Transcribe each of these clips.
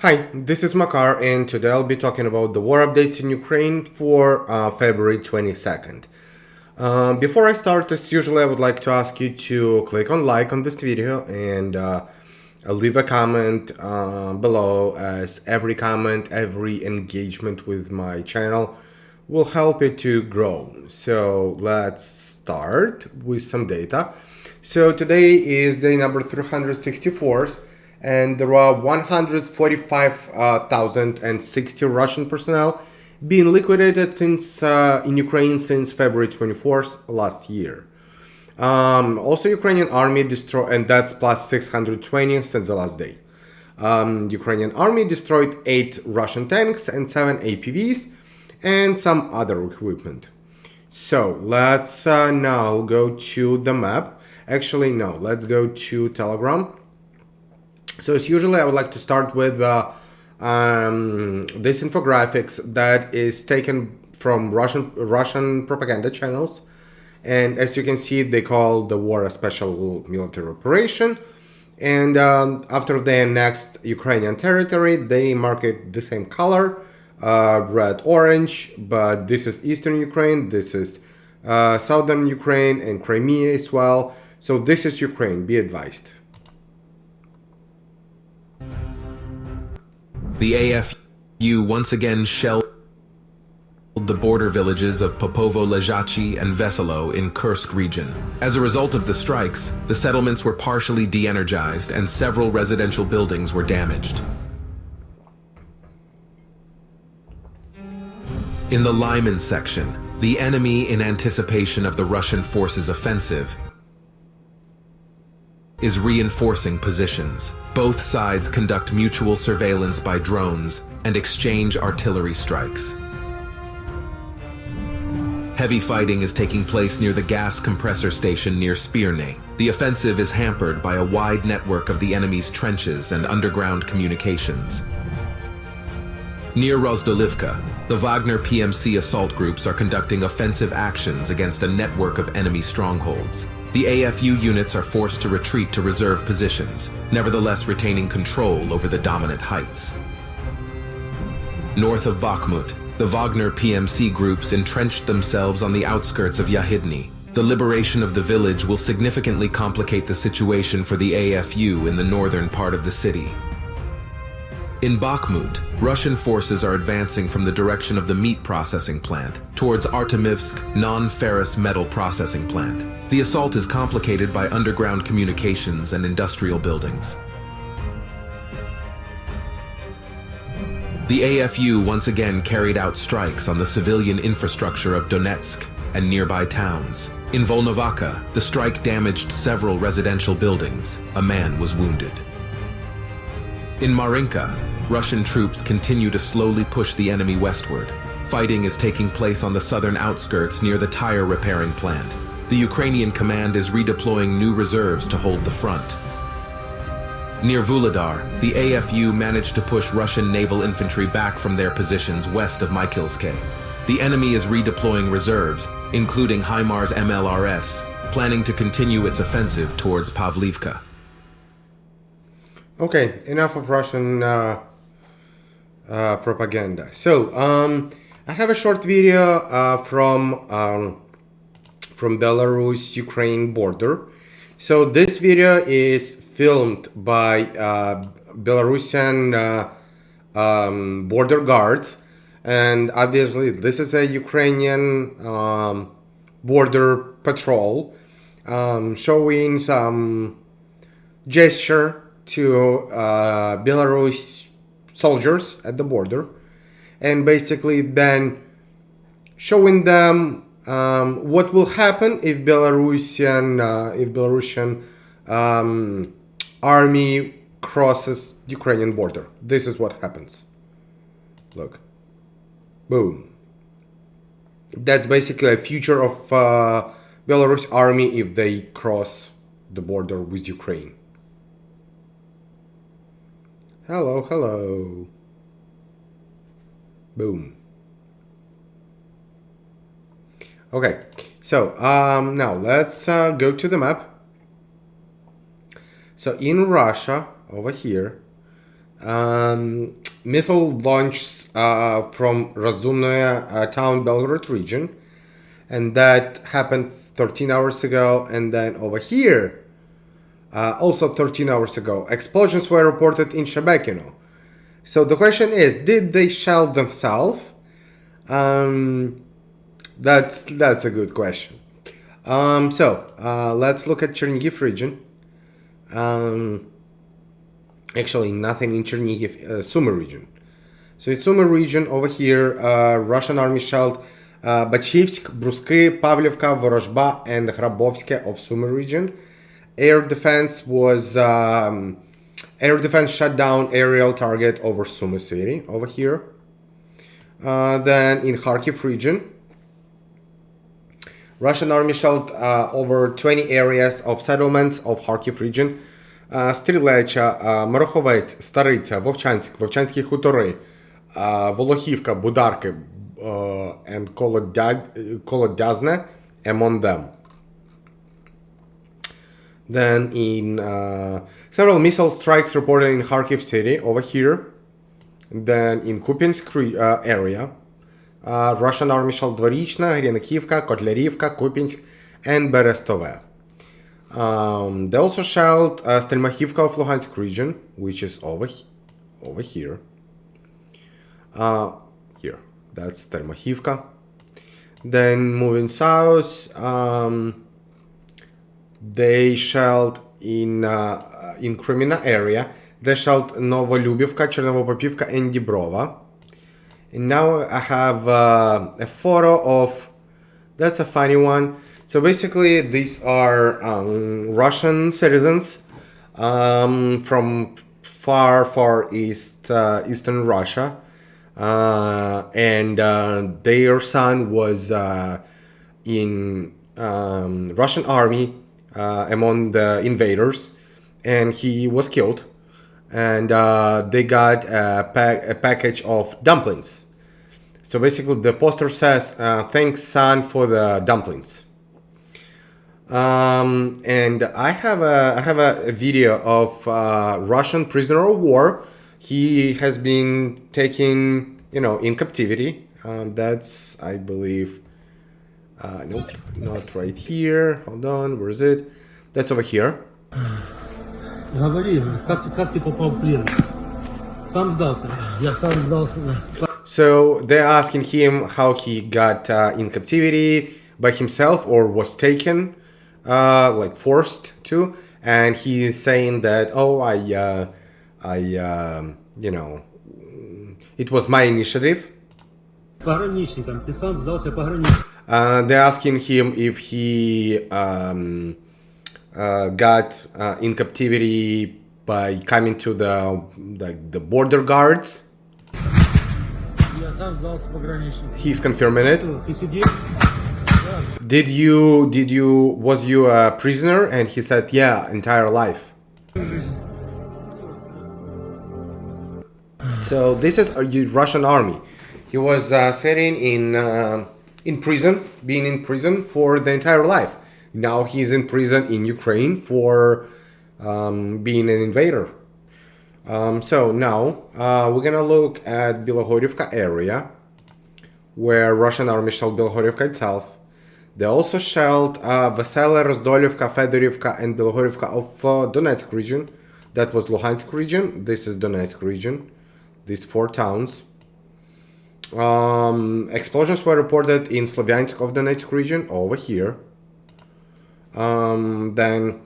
Hi, this is Makar, and today I'll be talking about the war updates in Ukraine for February 22nd. Before I start, as usual, I would like to ask you to click on like on this video and leave a comment below, as every comment, every engagement with my channel will help it to grow. So let's start with some data. So today is day number 364, and there are 145,060 Russian personnel being liquidated since in Ukraine since February 24th last year. Also, Ukrainian army destroyed, and that's plus 620 since the last day. Ukrainian army destroyed 8 Russian tanks and 7 APVs and some other equipment. So let's now go to the map. Actually, no, let's go to Telegram. So as usually, I would like to start with this infographics that is taken from Russian propaganda channels, and as you can see, they call the war a special military operation. And after they annexed Ukrainian territory, they mark it the same color, red orange. But this is Eastern Ukraine, this is Southern Ukraine, and Crimea as well. So this is Ukraine. Be advised. The AFU once again shelled the border villages of Popovo Leżachi and Veselo in Kursk region. As a result of the strikes, the settlements were partially de-energized and several residential buildings were damaged. In the Lyman section, the enemy, in anticipation of the Russian forces' offensive, is reinforcing positions. Both sides conduct mutual surveillance by drones and exchange artillery strikes. Heavy fighting is taking place near the gas compressor station near Spirne. The offensive is hampered by a wide network of the enemy's trenches and underground communications. Near Rozdolivka, the Wagner PMC assault groups are conducting offensive actions against a network of enemy strongholds. The AFU units are forced to retreat to reserve positions, nevertheless retaining control over the dominant heights. North of Bakhmut, the Wagner PMC groups entrenched themselves on the outskirts of Yahidny. The liberation of the village will significantly complicate the situation for the AFU in the northern part of the city. In Bakhmut, Russian forces are advancing from the direction of the meat processing plant towards Artemivsk non-ferrous metal processing plant. The assault is complicated by underground communications and industrial buildings. The AFU once again carried out strikes on the civilian infrastructure of Donetsk and nearby towns. In Volnovakha, the strike damaged several residential buildings. A man was wounded. In Marinka, Russian troops continue to slowly push the enemy westward. Fighting is taking place on the southern outskirts near the tire repairing plant. The Ukrainian command is redeploying new reserves to hold the front. Near Vuhledar, the AFU managed to push Russian naval infantry back from their positions west of Mykilske. The enemy is redeploying reserves, including HIMARS MLRS, planning to continue its offensive towards Pavlivka. Okay, enough of Russian propaganda. So, I have a short video from Belarus-Ukraine border. So this video is filmed by Belarusian border guards, and obviously this is a Ukrainian border patrol showing some gesture to Belarus soldiers at the border, and basically then showing them what will happen if Belarusian army crosses Ukrainian border. This is what happens. Look, boom. That's basically a future of Belarus army if they cross the border with Ukraine. Hello, hello. Boom. Okay, so now let's go to the map. So in Russia, over here, Missile launched from Razumnoye town, Belgorod region, and that happened 13 hours ago. And then over here, also 13 hours ago, explosions were reported in Shebekino. So the question is, did they shell themselves? That's a good question. Let's look at Chernihiv region. Actually, nothing in Chernihiv, Sumy region. So it's Sumy region over here. Russian army shelled Bachivsk, Brusky, Pavlivka, Vorozhba, and Hrabovske of Sumy region. Air defense shut down aerial target over Sumy city over here. Then in Kharkiv region, Russian army shelled over 20 areas of settlements of Kharkiv region. Стрілеча, Мароховець, Стариця, Вовчанськ, Вовчанські хутори, Волохівка, Бударки, and Kolodязне among them. Then in several missile strikes reported in Kharkiv city over here. Then in Kupinsk area, Russian army shelled Dvorічна, Грінаківка, Котлярівка, Kupinsk, and Berestove. They also shelled Stelmachivka of Luhansk region, which is over here. Here, that's Stelmachivka. Then moving south, they shelled in Kreminna area. They shelled Novolyubivka, Chernovopopivka, and Dibrova. And now I have a photo of. That's a funny one. So basically, these are Russian citizens from far east, eastern Russia, and their son was in Russian army among the invaders, and he was killed, and they got a package of dumplings. So basically, the poster says, "Thanks, son, for the dumplings." And I have a video of Russian prisoner of war. He has been taken, in captivity. That's, I believe, nope, not right here. Hold on, where is it? That's over here. Говори, как ты попал в плен? Сам сдался? Я сам сдался. So they're asking him how he got in captivity by himself or was taken. Forced to, and he is saying that, it was my initiative. Пограничникам, ты сам сдался пограничникам. They're asking him if he got in captivity by coming to the border guards. Я сам сдался пограничникам. He's confirming it. Ты сидел? Was you a prisoner? And he said, yeah, entire life. So this is a Russian army. He was sitting in prison, being in prison for the entire life. Now he's in prison in Ukraine for being an invader. So now we're gonna look at Bilohorivka area, where Russian army shelled Bilohorivka itself. They also shelled Vesele, Rozdolivka, Fedorivka, and Bilohorivka of Donetsk region. That was Luhansk region. This is Donetsk region. These 4 towns. Explosions were reported in Slovyansk of Donetsk region, over here. Then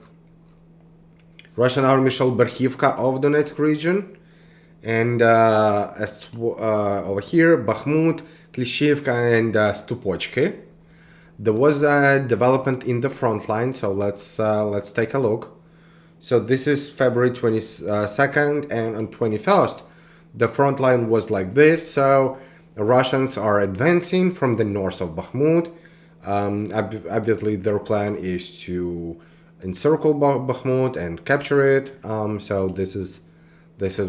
Russian army shelled Berkhivka of Donetsk region. And over here, Bakhmut, Klishivka, and Stupochki. There was a development in the front line, so let's take a look. So this is February 22nd, and on 21st, the front line was like this. So the Russians are advancing from the north of Bakhmut. Obviously, their plan is to encircle Bakhmut and capture it. So this is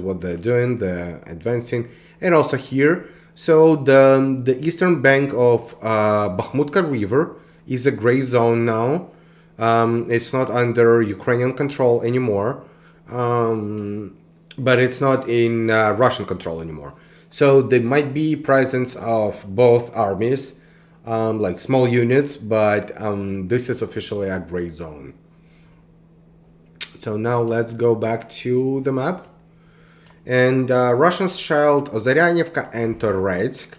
what they're doing. They're advancing, and also here. So the eastern bank of Bakhmutka River is a gray zone now. It's not under Ukrainian control anymore. but it's not in Russian control anymore. So there might be presence of both armies, like small units, but this is officially a gray zone. So now let's go back to the map. And Russians shelled Ozaryanivka and Toretsk,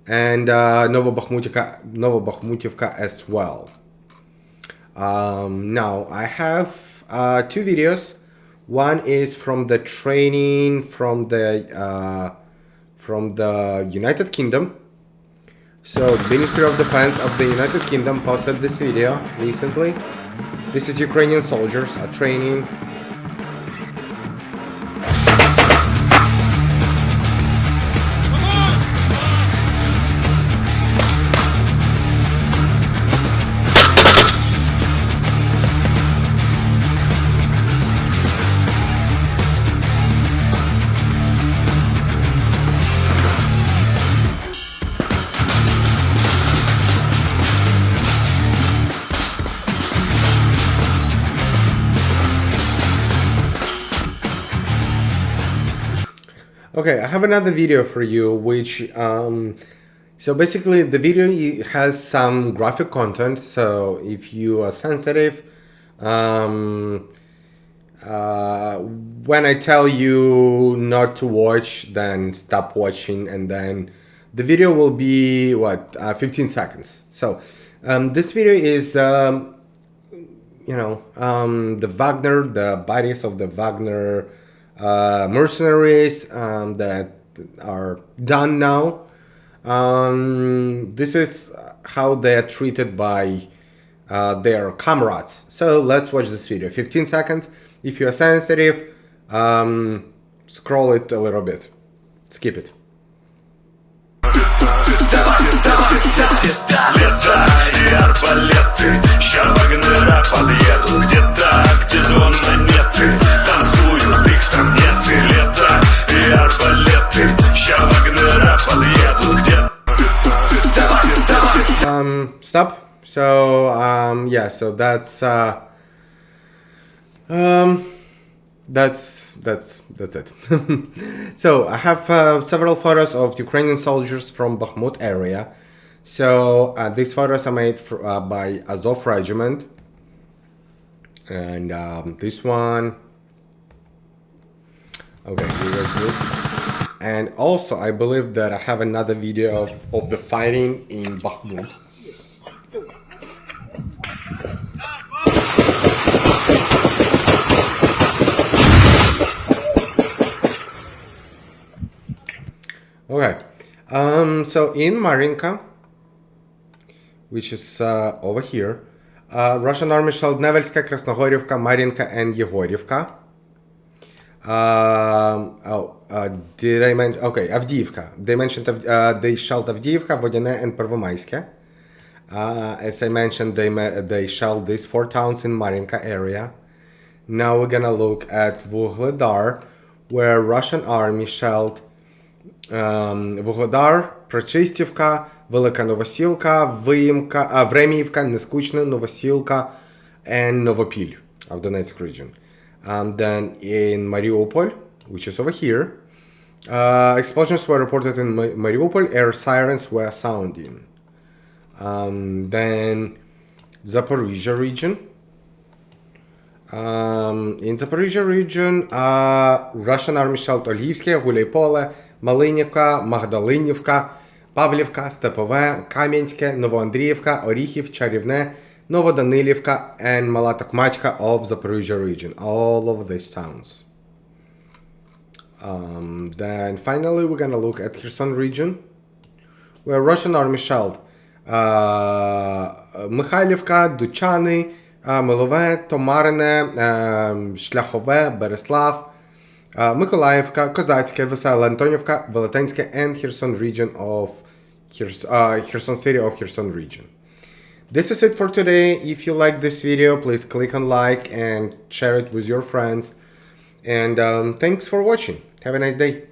and Novobakhmutivka as well. Now I have two videos. One is from the training from the United Kingdom. So the Ministry of Defense of the United Kingdom posted this video recently. This is Ukrainian soldiers are training. Okay, I have another video for you, which, so basically the video has some graphic content, so if you are sensitive, when I tell you not to watch, then stop watching, and then the video will be, 15 seconds. So, this video is, the Wagner, the bodies of the Wagner mercenaries that are done now. This is how they are treated by their comrades. So let's watch this video. 15 seconds. If you are sensitive, scroll it a little bit. Skip it. Stop. So yeah, so that's it. So I have several photos of Ukrainian soldiers from Bakhmut area. So these photos are made by Azov regiment, and this one. Okay, here's this. And also, I believe that I have another video of the fighting in Bakhmut. Okay, so in Marinka, which is over here, Russian army shelled Nevelska, Krasnohorivka, Marinka, and Yegorivka. Did I mention? Okay, Avdiivka. They mentioned they shelled Avdiivka, Vodene, and Pervomayske. As I mentioned, they shelled these 4 towns in Marinka area. Now we're gonna look at Vuhledar, where Russian army shelled Vuhledar, Прочистівка, Велика Новосілка, Времіївка, Нескучне, Новосілка, and Novopil of Donetsk region. Then in Mariupol, which is over here, explosions were reported in Mariupol, air sirens were sounding. Then Zaporizhia region. In Zaporizhia region, Russian army shelled Olgivske, Guleypole, Малинівка, Магдалинівка, Павлівка, Степове, Кам'янське, Новоандріївка, Оріхів, Чарівне, Novodanilivka, and Mala Tokmachka of Zaporizhia region. All of these towns. Then finally we're gonna look at Kherson region, where Russian army shelled Михайлівка, Дучани, Милове, Томарине, Шляхове, Береслав, Миколаївка, Козацьке, Весела Антонівка, Велетенське, and Kherson region of Kherson city of Kherson region. This is it for today. If you like this video, please click on like and share it with your friends. And thanks for watching. Have a nice day.